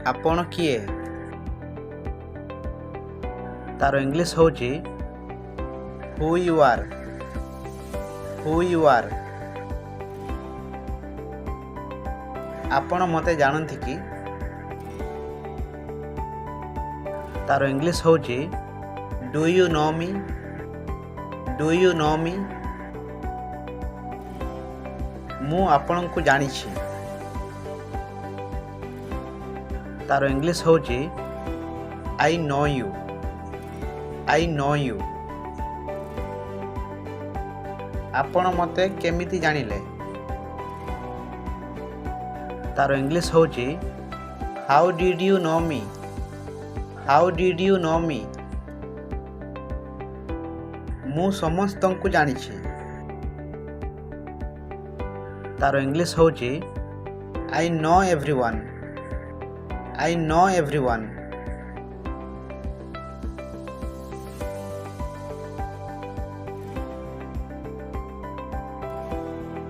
ଆପଣ କିଏ? तार इंग्लिश होची who are you. Who are you. आपण मते जानती कि? तार इंग्लिश होची do you know me. Do you know me. मु आपण को जानी छी। तार इंग्लिश होची I know you. I know you. आपण मते केमिति जानिले? तार इंग्लिश होची how did you know me. How did you know me. मु समस्तन को जानी छी। तार इंग्लिश होची I know everyone. I know everyone.